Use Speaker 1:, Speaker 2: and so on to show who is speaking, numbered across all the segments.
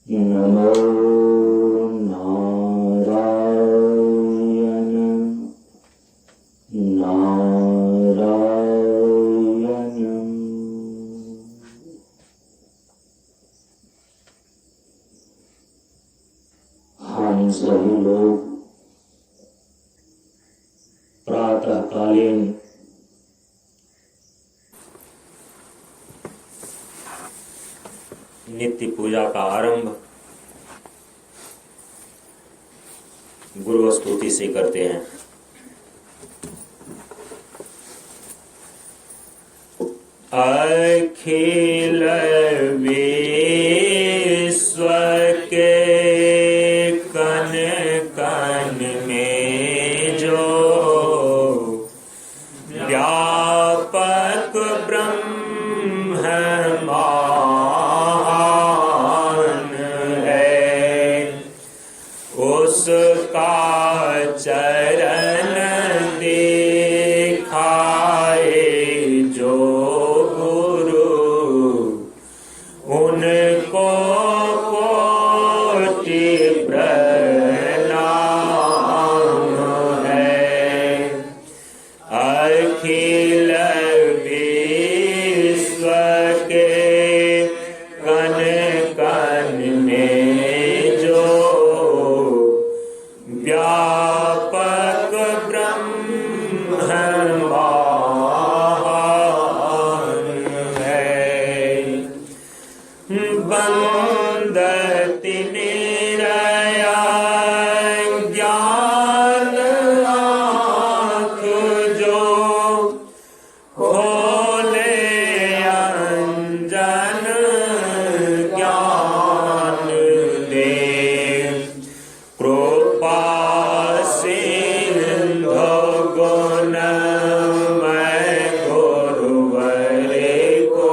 Speaker 1: नमो नारायण नारायण। हम सभी लोग प्रातःकालीन नित्य पूजा का आरंभ गुरु स्तुति से करते हैं। अखिल विश्व के कण कण में जो व्यापक ब्रह्मांड है, उसका चरण दिखाए जो गुरु, उनको कोटि प्रणाम है। अखिल विश्व के कण कण में जो व्यापक ब्रह्मांड है, बंदति निरया ज्ञान आँख जो खोले अंजन ज्ञान दे, कृपा सिंधु गुणमय गुरुवरे को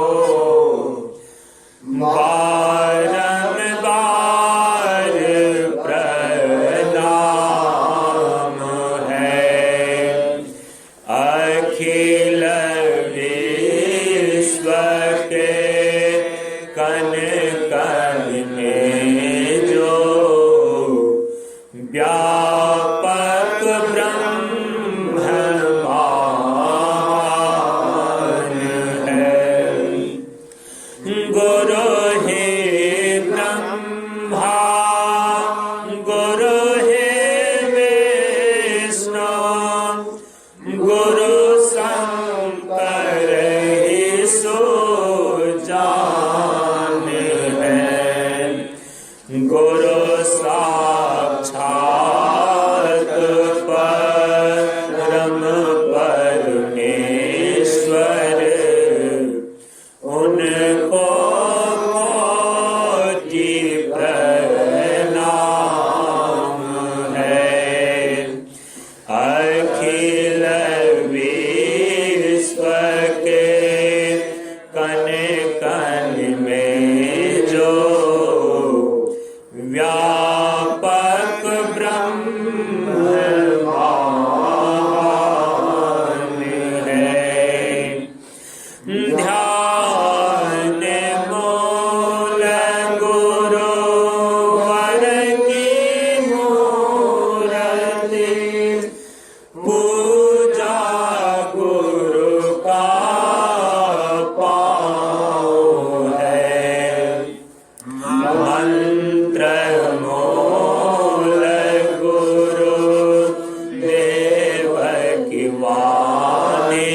Speaker 1: बारंबार प्रणाम है। अखिल विश्व के कण कण में जो व्यापक ब्रह्मांड है, गुरु हे ब्रह्मा गुरु हे विष्णु गुरु शंकर सो जान है, गुरु साक्षात परम परमेश्वर, उनको कोटि प्रणाम है। अखिल विश्व के कण कण में जो व्यापक ब्रह्मांड है, ध्यान मूल गुरुवर की मूर्ति, पूजा गुरु का पाँव है, मंत्र मूल गुरु देव की वाणी,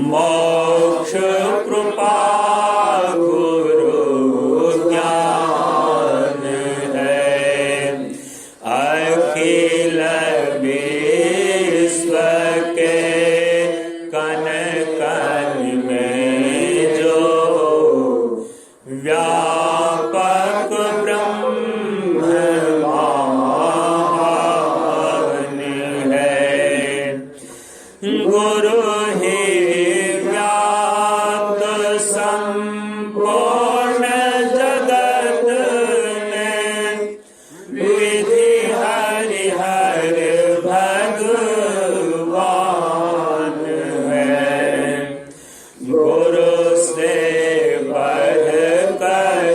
Speaker 1: मोक्ष कृपा गुरु ज्ञान है। अखिल विश्व के कण कण में जो व्यापक ब्रह्मांड है, गुरु हे व्याप्त संपूर्ण जगत में, विधि हरि हर भगवान है, गुरु से बढ़ कर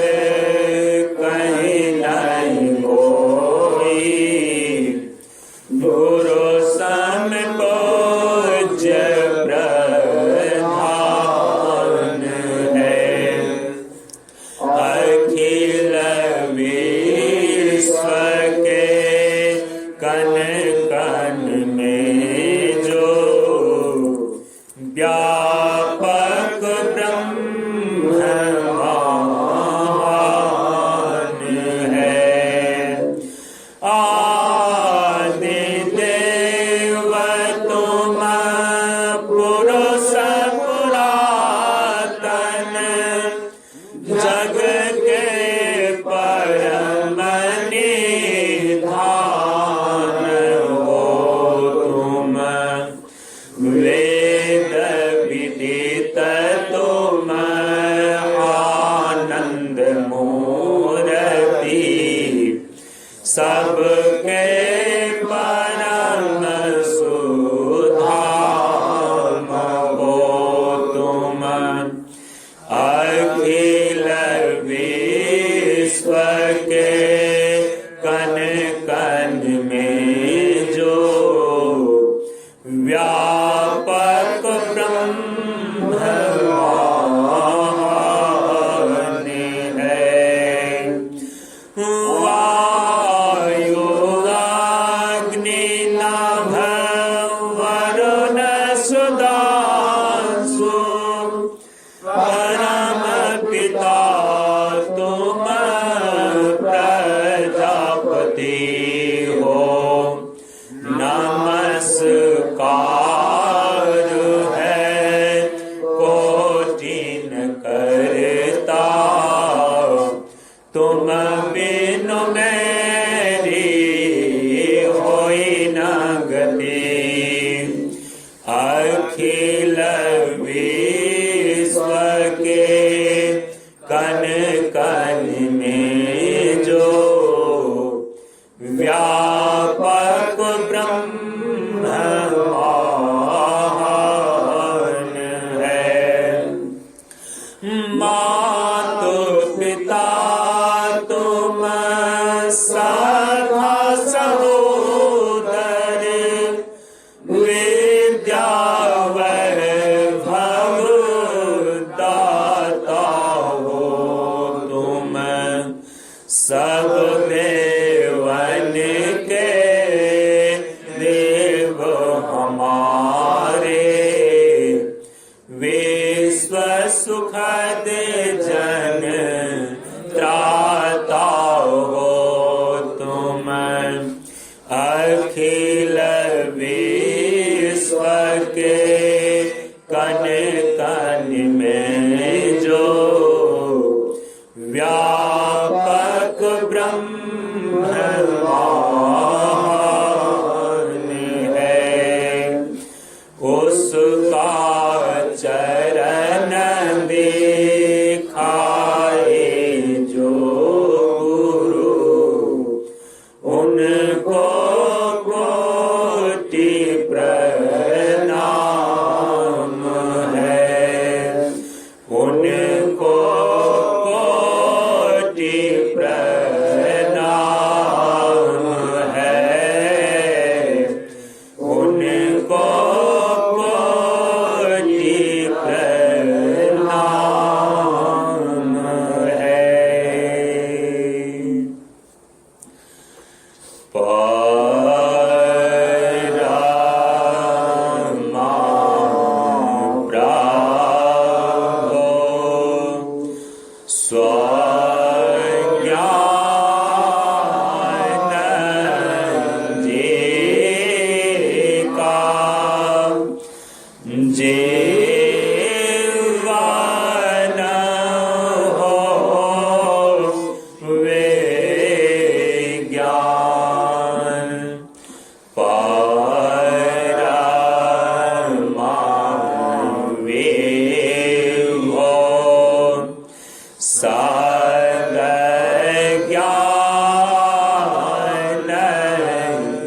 Speaker 1: सबके परम सुधाम हो तुम, अखिल विश्व के कण कण में जो व्यापक ब्रह्म है। वायु अग्नि नभ वरुण सुधांशु, परम पिता तुम प्रजापति हो। नमस्कार है कोटिन करता, तुम बिनु मेरी होई न गति। अखिल विश्व के कण कण में जो व्यापक ब्रह्म है। मातु पिता तुम सखा सहोदर, विद्या वैभव दाता हो तुम। सब देवन के देव हमारे, विश्व सुखद जन त्राता हो तुम। अखिल विश्व के कण कण में जो व्यापक ब्रह्म है। उसका चरण दिखाए जो गुरु, उनको कोटि प्रणाम है। उनको कोटि प्रणाम है। उनको कोटि प्रणाम है। परमा प्रभो स्वज्ञान जेका, जीवन हो वे ज्ञान। परमा विभो सर्वज्ञान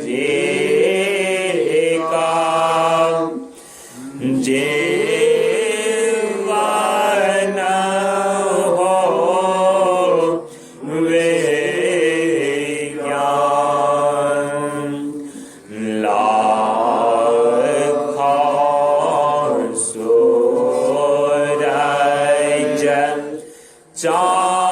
Speaker 1: जेका, जीवन हो वे ज्ञान। लाखों सूरज चाँद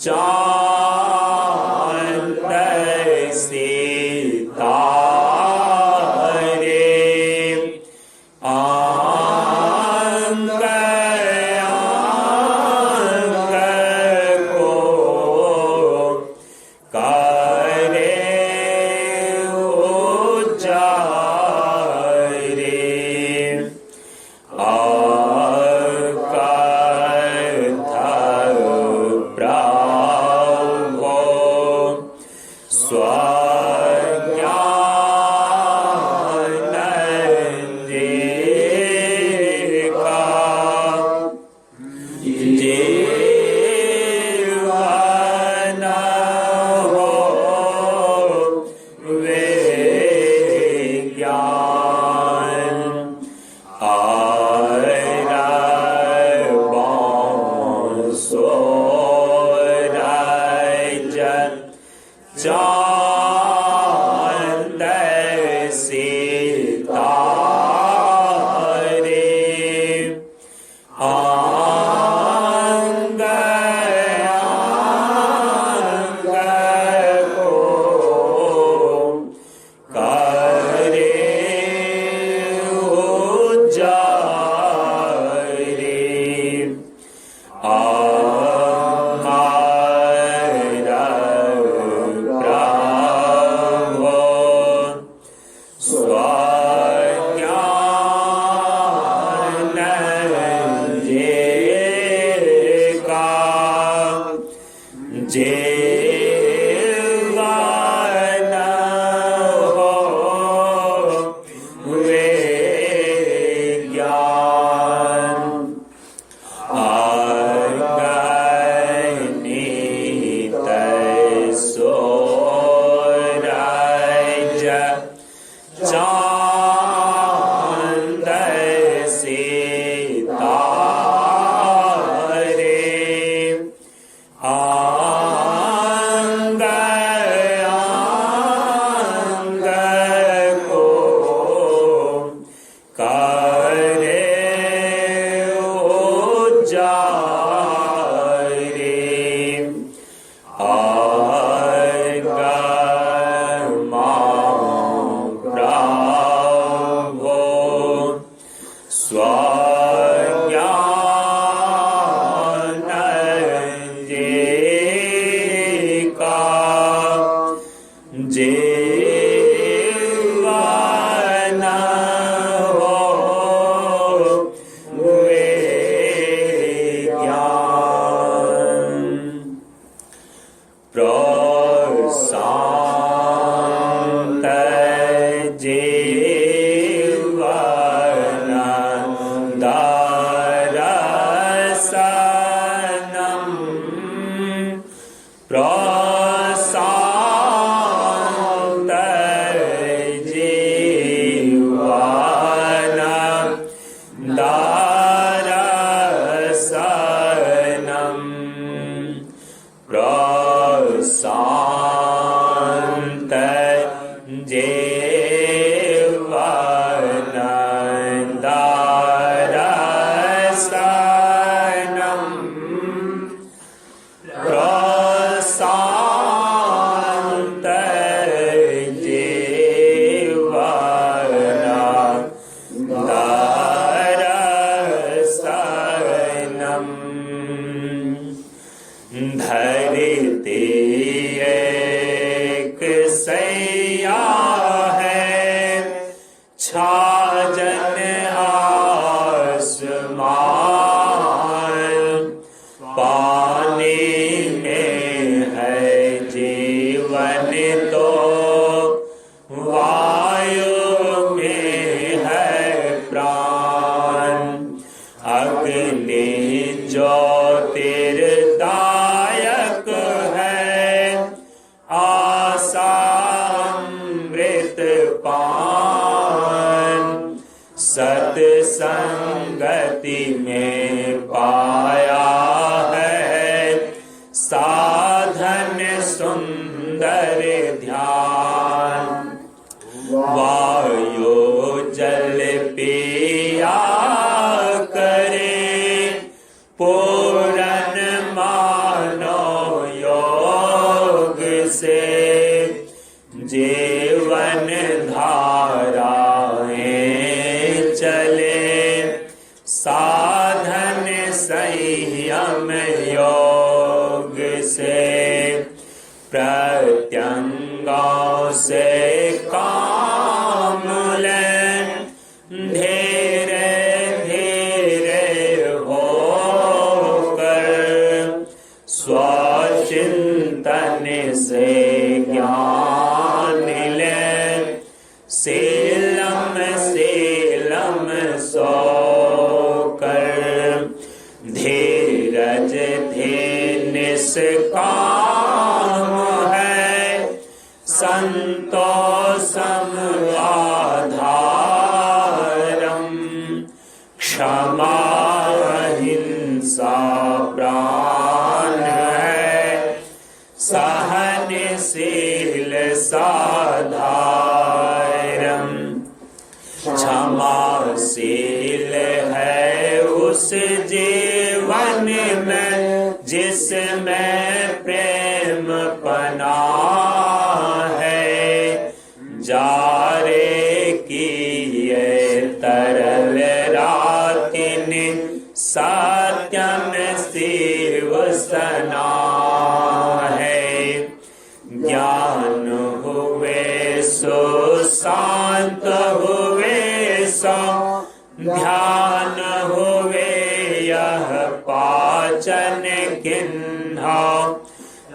Speaker 1: चांद सितारे अंग अंग को करे उजारे प्रभो स्वज्ञानंदिका जीवन हो विज्ञान चांद सितारे अंग अंग को करे उजारे हमारा प्रभो स्वज्ञानंदिका जीवन हो विज्ञान अगणित सूरज चांद सितारे अंग अंग को करे उजारे प्रभो स्वज्ञानंदिका जीवन हो विज्ञान प्रशांत जीवन दर्शनम प्रशांत जीवन दर्शनम प्रशांत जीवन दर्शनम प्रशांत जीवन दर्शनम धरती एक सैया है छाजन आसमान पानी में है जीवन तो वायु में है प्राण अग्नि ज्योतिर्दायक है आशा अमृत पान सत्संगति में पाया है साधन सुंदर ध्यान वायु जल पिया करे पूरन मानो प्रत्यंगों से काम लें, धीरे धीरे होकर स्वचिंतन से ज्ञान लें, सीलम सीलम सोकर धीरज धीनिस काम है, संतोषम आधारम, क्षमा अहिंसा प्राण है, सहनशील साधारम, क्षमाशील है उस जीवन में जिसमें प्रेम पना है, जारे की ये तरल रातिन सत्यम शिव सना है, ज्ञान हुए सो शांत हुए सो ध्यान हुए यह पाचन किन्हा,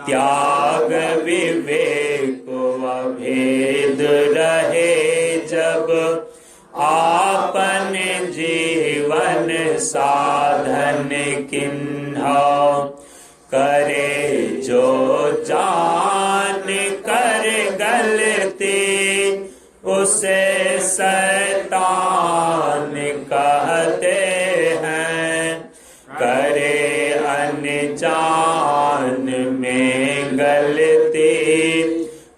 Speaker 1: त्याग विवेक अभेद रहे जब आपन जीवन साधन किन्हा, करे जो जान कर गलती उसे शैतान कहते हैं, करे अनजान में गलती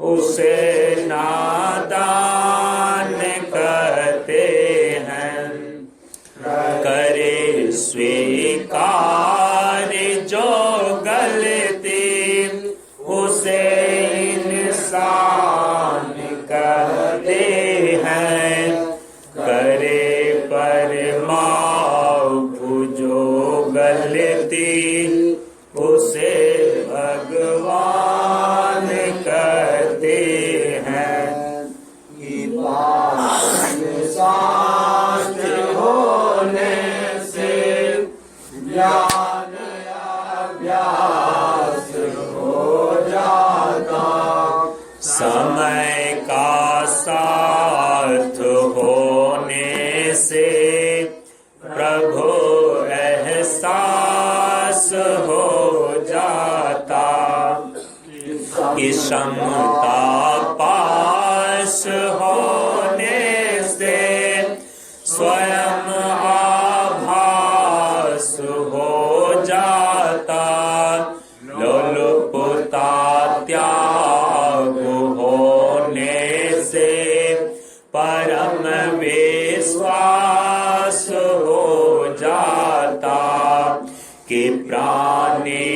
Speaker 1: उसे नादान कहते हैं, करे स्वीकार जो गलती उसे इंसान कहते हैं, करे परमार्थ जो गलती उसे भगवान कहते हैं, शास्त्र होने से ज्ञान अभ्यास हो जाता, समय का साथ होने से प्रभु एहसास हो जाता, कि क्षमता पास होने से स्वयं आभास हो जाता, लोलुपता त्याग होने से परम विश्वास हो जाता, कि प्राणी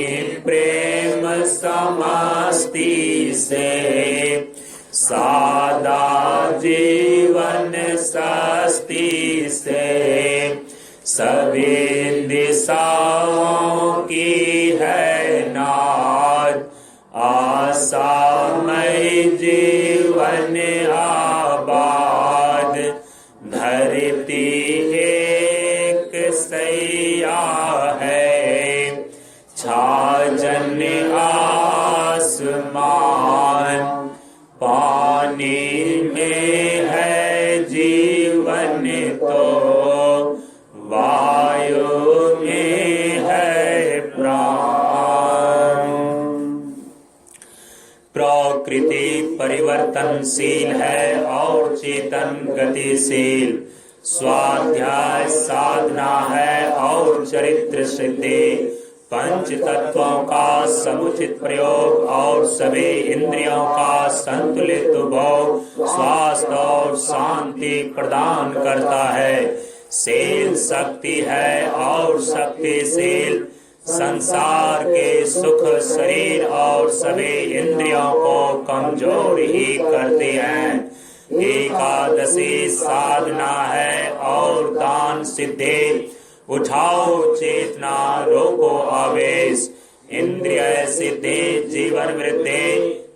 Speaker 1: प्रेम समस्ती से सादा जीवन सस्ती से, सभी दिशाओं की है नाद, आशामय जीवन आबाद, धरती एक सैया है, छाजन आसमान, पानी में है जीवन तो वायु में है प्राण। प्रकृति परिवर्तनशील है और चेतन गतिशील, स्वाध्याय साधना है और चरित्र सिद्धि, पंच तत्वों का समुचित प्रयोग और सभी इंद्रियों का संतुलित उपभोग स्वास्थ्य और शांति प्रदान करता है। शील शक्ति है और शक्तिशील संसार के सुख शरीर और सभी इंद्रियों को कमजोर ही करते हैं। एकादशी साधना है और दान सिद्धि, उठाओ चेतना रोको आवेश, इंद्रिय सिद्धि जीवन वृद्धि,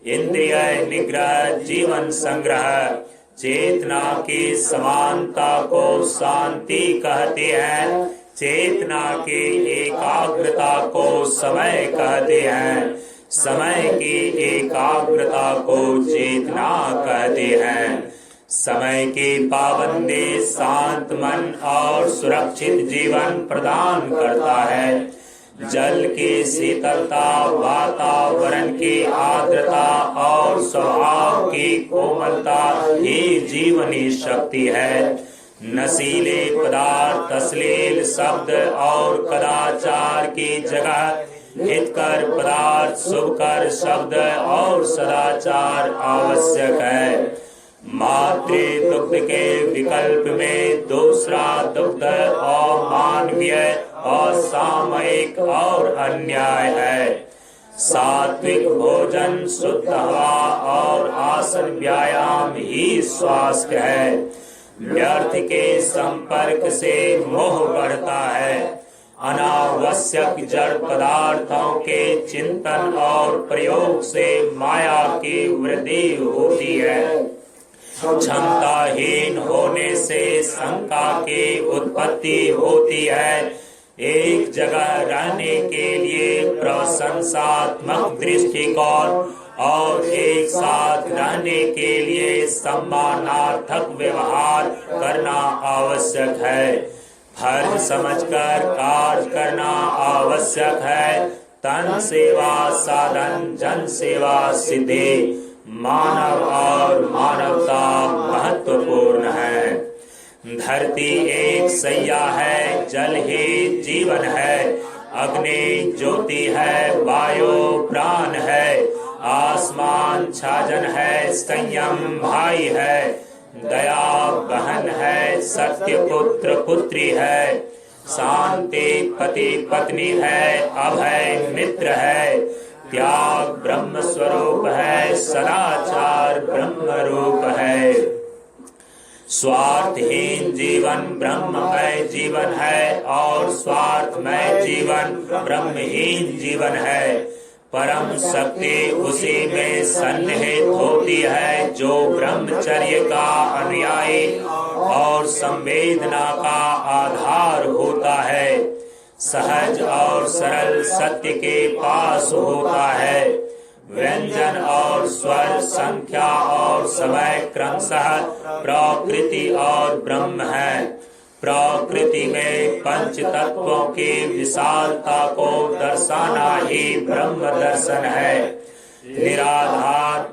Speaker 1: इंद्रिय निग्रह जीवन संग्रह। चेतना की समानता को शांति कहते हैं। चेतना की एकाग्रता को समय कहते हैं। समय की एकाग्रता को चेतना कहते हैं। समय की पाबंदी शांत मन और सुरक्षित जीवन प्रदान करता है। जल की शीतलता, वातावरण की आर्द्रता और स्वभाव की कोमलता ही जीवनी शक्ति है। नशीले पदार्थ, अश्लील शब्द और कदाचार की जगह हितकर पदार्थ, शुभकर शब्द और सदाचार आवश्यक है। मातृ दुग्ध के विकल्प में दूसरा दुग्ध अमानवीय, असामयिक और अन्याय है। सात्विक भोजन, शुद्ध हवा और आसन व्यायाम ही स्वास्थ्य है। व्यर्थ के संपर्क से मोह बढ़ता है। अनावश्यक जड़ पदार्थों के चिंतन और प्रयोग से माया की वृद्धि होती है। क्षमताहीन होने से शंका की उत्पत्ति होती है। एक जगह रहने के लिए प्रशंसात्मक दृष्टिकोण और एक साथ रहने के लिए सम्मानार्थक व्यवहार करना आवश्यक है। फर्ज समझकर कार्य करना आवश्यक है। तन सेवा साधन, जन सेवा सिद्धि। मानव और मानवता महत्वपूर्ण है। धरती एक सैया है, जल ही जीवन है। अग्नि ज्योति है, वायु प्राण है। आसमान छाजन है, संयम भाई है। दया बहन है, सत्य पुत्र पुत्री है। शांति पति पत्नी है, अभय मित्र है। त्याग ब्रह्म स्वरूप है, सदाचार ब्रह्म रूप है। स्वार्थहीन जीवन ब्रह्ममय जीवन है और स्वार्थमय जीवन ब्रह्महीन जीवन है। परम शक्ति उसी में सन्निहित होती है जो ब्रह्मचर्य का अनुयायी और संवेदना का आधार होता है। सहज और सरल सत्य के पास होता है। व्यंजन और स्वर, संख्या और समय क्रमशः प्रकृति और ब्रह्म है। प्रकृति में पंच तत्वों की विशालता को दर्शाना ही ब्रह्म दर्शन है। निराधार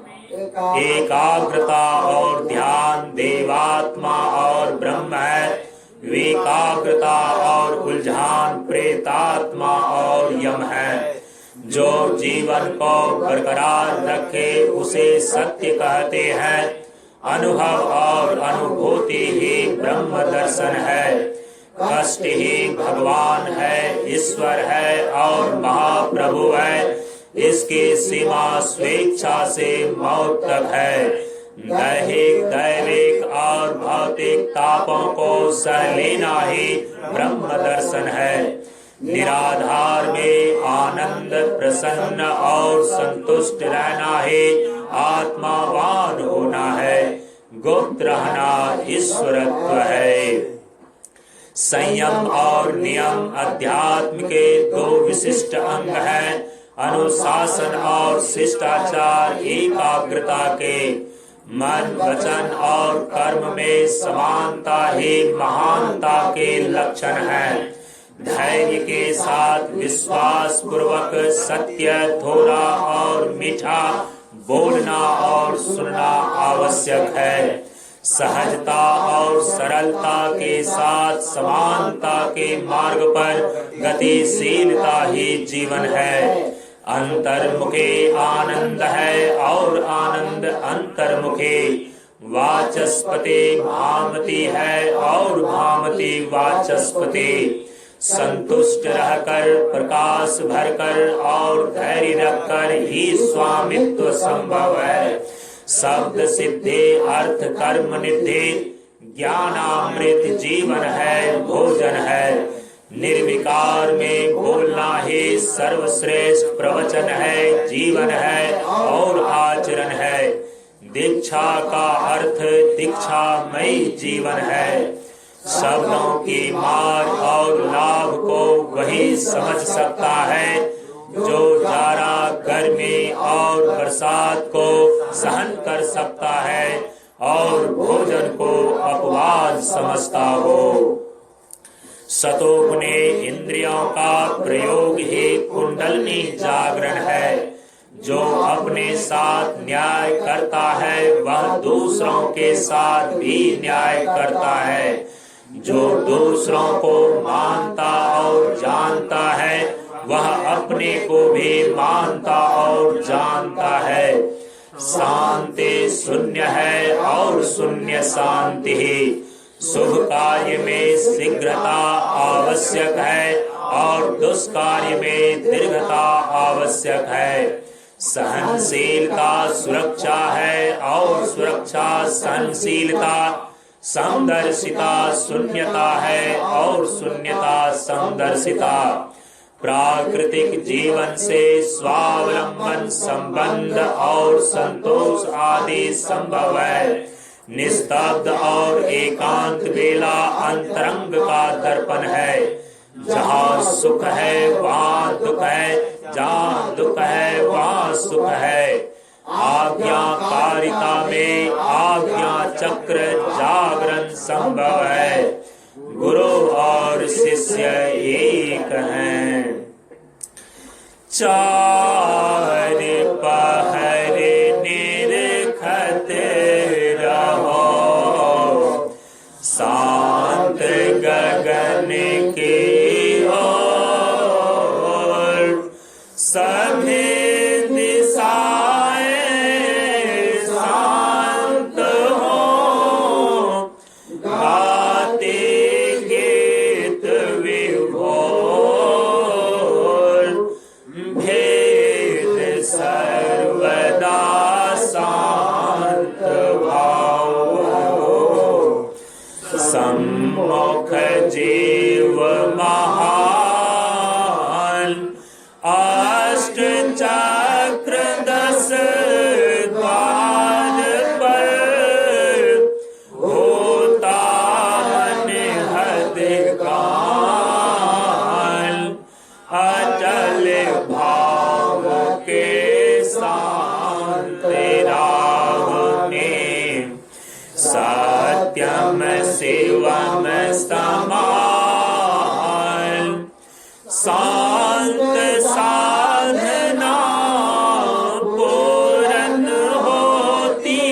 Speaker 1: एकाग्रता और ध्यान देवात्मा और ब्रह्म है। विकाग्रता और उलझान प्रेतात्मा और यम है। जो जीवन को बरकरार रखे उसे सत्य कहते हैं। अनुभव और अनुभूति ही ब्रह्म दर्शन है। कष्ट ही भगवान है, ईश्वर है और महाप्रभु है। इसकी सीमा स्वेच्छा से मौत तक है। दैहिक, दैविक और भौतिक तापों को सह लेना ही ब्रह्म दर्शन है। निराधार में आनंद, प्रसन्न और संतुष्ट रहना ही आत्मावान होना है। गुप्त रहना ईश्वरत्व है। संयम और नियम अध्यात्म के दो विशिष्ट अंग हैं। अनुशासन और शिष्टाचार एकाग्रता के। मन, वचन और कर्म में समानता ही महानता के लक्षण हैं। धैर्य के साथ विश्वास पूर्वक सत्य, थोड़ा और मीठा बोलना और सुनना आवश्यक है। सहजता और सरलता के साथ समानता के मार्ग पर गतिशीलता ही जीवन है। अंतर्मुखी आनंद है और आनंद अंतर्मुखी। वाचस्पति भामती है और भामती वाचस्पति। संतुष्ट रहकर, प्रकाश भरकर और धैर्य रखकर ही स्वामित्व संभव है। शब्द सिद्धि, अर्थ कर्म निधि, ज्ञानामृत जीवन है, भोजन है। निर्विकार में बोलना ही सर्वश्रेष्ठ प्रवचन है, जीवन है और आचरण है। दीक्षा का अर्थ दीक्षामयी जीवन है। शब्दों की मार और लाभ को वही समझ सकता है जो जाड़ा, गर्मी और बरसात को सहन कर सकता है और भोजन को अपवाद समझता हो। सतोगुणी इंद्रियों का प्रयोग ही कुंडलनी जागरण है। जो अपने साथ न्याय करता है वह दूसरों के साथ भी न्याय करता है। जो दूसरों को मानता और जानता है वह अपने को भी मानता और जानता है। शांति शून्य है और शून्य शांति ही। शुभ कार्य में शीघ्रता आवश्यक है और दुष्कार्य में दीर्घता आवश्यक है। सहनशीलता सुरक्षा है और सुरक्षा सहनशीलता। समदर्शिता शून्यता है और शून्यता समदर्शिता। प्राकृतिक जीवन से स्वावलंबन, संबंध और संतोष आदि संभव है। निस्तब्ध और एकांत बेला अंतरंग का दर्पण है। जहाँ सुख है वहाँ दुख है, जहाँ दुख है वहाँ सुख है। आज्ञाकारिता में आज्ञा चक्र जागरण संभव है। गुरु और शिष्य एक हैं। चार पहर निरखत रहो, शांत गगन की ओर। सभी सम्मुख जीव महान। अष्ट चक्र 10 द्वार पर होता निहद काल। अचल भाव के शांत राह में सत्यम शिवम समान। शांत साधना पूर्ण होती,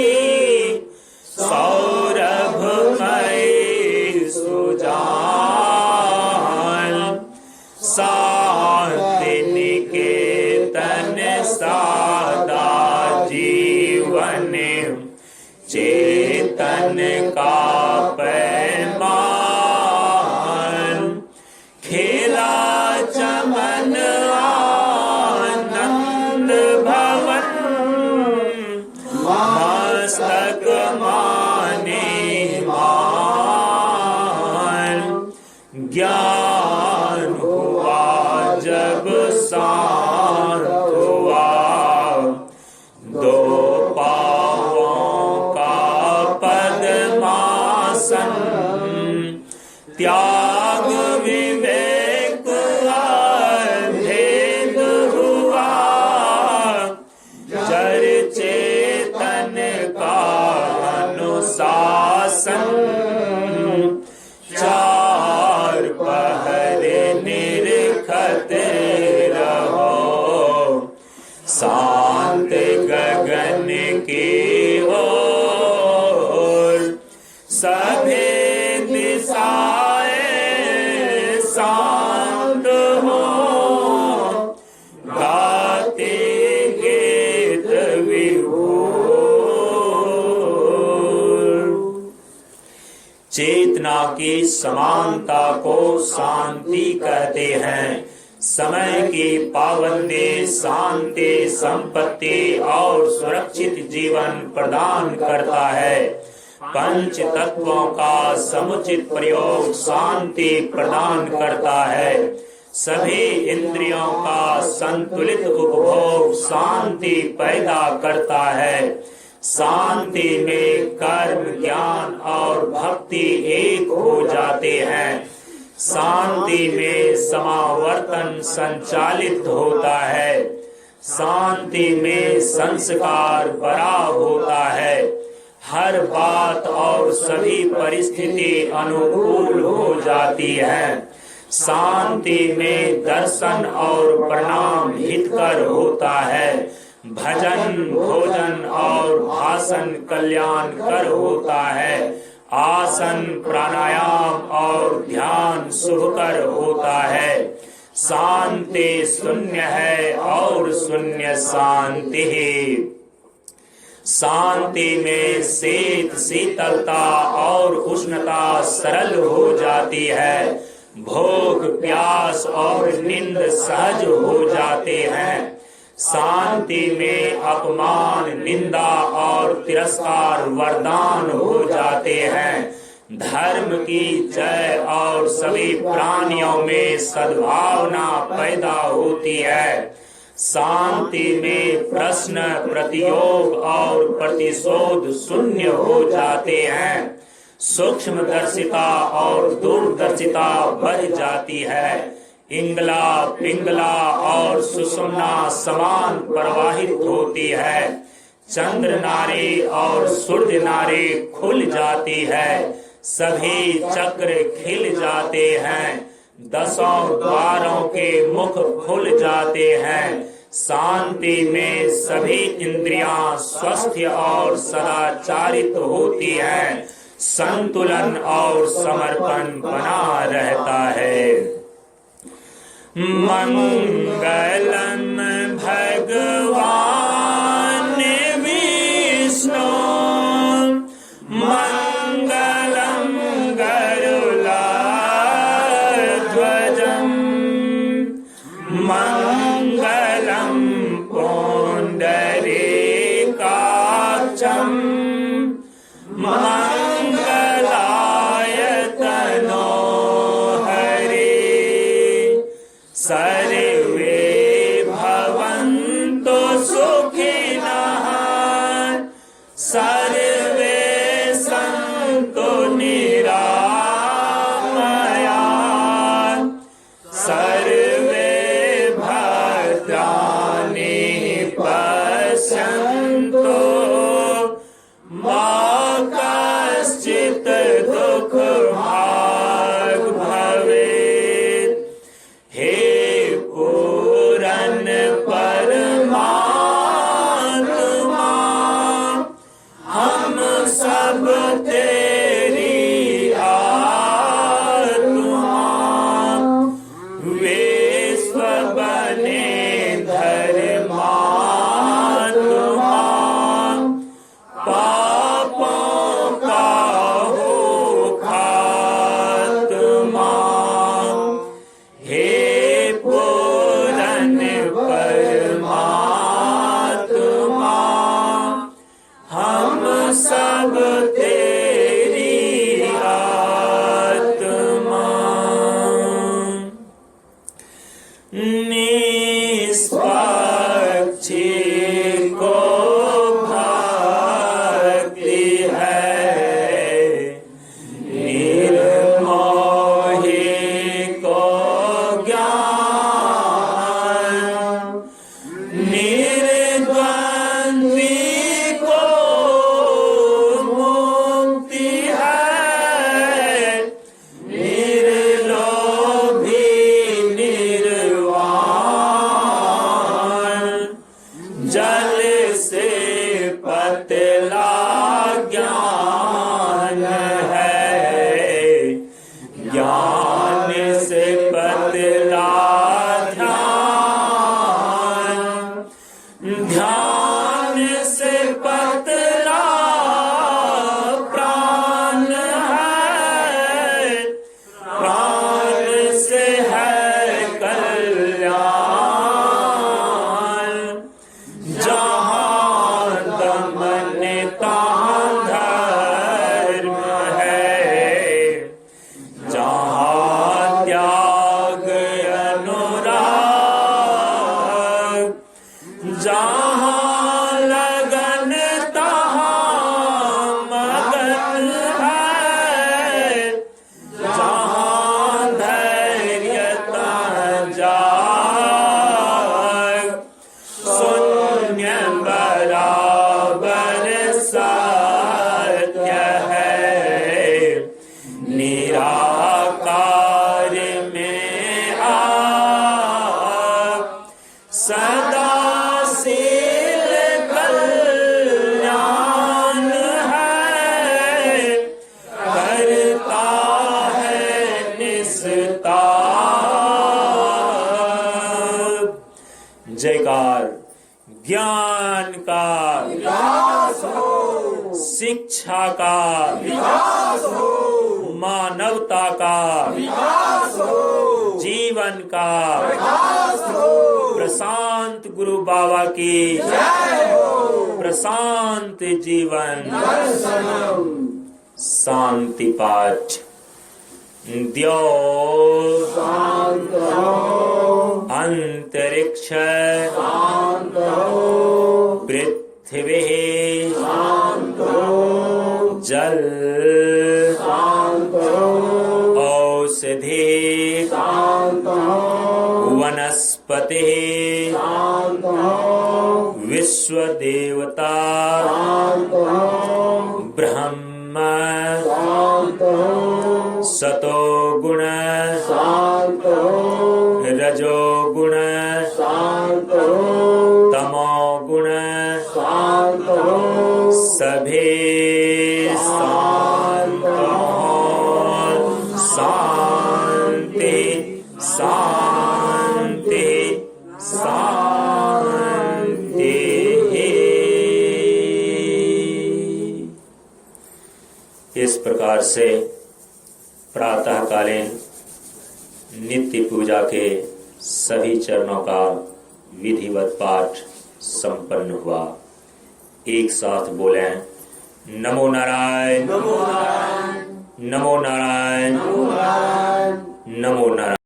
Speaker 1: सौरभमयी सुजान। शांति निकेतन सादा जीवन, चेतन का पैमान। खेला चमन आनंद भवन, मस्तक माने मान। ज्ञान हुआ जब शांत हुआ, दो त्याग विवेक अभेद हुआ। जड़ चेतन का अनुशासन, चार पहर निरखत रहो। शांत गगन की ओर, सभी दिशाएं शांत हो। गाते गीत विभोर। चेतना की समानता को शांति कहते हैं। समय की पाबंदी शांति, संपत्ति और सुरक्षित जीवन प्रदान करता है। पंच तत्वों का समुचित प्रयोग शांति प्रदान करता है। सभी इंद्रियों का संतुलित उपभोग शांति पैदा करता है। शांति में कर्म, ज्ञान और भक्ति एक हो जाते हैं। शांति में समावर्तन संचालित होता है। शांति में संस्कार बड़ा होता है। हर बात और सभी परिस्थिति अनुकूल हो जाती है। शांति में दर्शन और प्रणाम हितकर होता है। भजन, भोजन और भाषण कल्याणकर होता है। आसन, प्राणायाम और ध्यान शुभकर होता है। शांति शून्य है और शून्य शांति है। शांति में शीत, शीतलता और उष्णता सरल हो जाती है। भूख, प्यास और नींद सहज हो जाते हैं। शांति में अपमान, निंदा और तिरस्कार वरदान हो जाते हैं। धर्म की जय और सभी प्राणियों में सद्भावना पैदा होती है। शांति में प्रश्न, प्रतियोग और प्रतिशोध शून्य हो जाते हैं। सूक्ष्मदर्शिता और दूरदर्शिता बढ़ जाती है। इंगला, पिंगला और सुषुम्ना समान प्रवाहित होती है। चंद्र नारी और सूर्य नारी खुल जाती है। सभी चक्र खिल जाते हैं। 10 द्वारों के मुख खुल जाते हैं। शांति में सभी इंद्रियां स्वस्थ और सदाचारित होती हैं। संतुलन और समर्पण बना रहता है। मंगलम भगवान विष्णु, मंगलम गरुड़ध्वजं, मंगलम पुंडरीकाक्षं, मंगलाय तनो सर्वे भवन्तु सुखिनः, सर्वे सन्तु निरामयाः, सर्वे भद्राणि पश्यन्तु, मा कश्चित् दुःखभाग् भवेत्। हे पूरन परमात्मा, हम सब तेरी आत्मा। विश्व बने धर्मात्मा, पापों का हो खात्मा। हे पूरन परमात्मा, हम सब तेरी आत्मा। निष्पक्षी को भक्ति है, निर्मोही को ज्ञान, निर्द्वंद्वी को मुक्ति है, निर्लोभी निर्वाण। जल से पतला ज्ञान है, ज्ञान से पतला ध्यान, ध्यान से पतला प्राण है, प्राण से है कल्याण। जहाँ लगन तहाँ मगन है, जहाँ धैर्य तहाँ जाग, शून्य बराबर सत्य है, निराकार में आप सदा कल्याण है, करता है निस्तार। जयकार ज्ञान का विकास हो, शिक्षा का विकास हो, मानवता का विकास हो, जीवन का विकास हो। प्रशांत गुरु बाबा की जय हो, प्रशांत जीवन दर्शनम। शांति पाठ। द्यो शांत हो, अंतरिक्ष शांत हो, पृथ्वी शांत हो, जल शांत हो, औषधि शांत हो, वनस्पति शांत हो, विश्व देवता शांत हो, ब्रह्म शांत हो, सतो गुण शांत हो, रजो गुण शांत हो, तमो गुण शांत हो, सभी शांत हो। शांति शांति शांति। इस प्रकार से प्रातःकालीन नित्य पूजा के सभी चरणों का विधिवत पाठ संपन्न हुआ। एक साथ बोलें, नमो नारायण, नमो नारायण, नमो नारायण, नमो नारायण, नमो नारायण।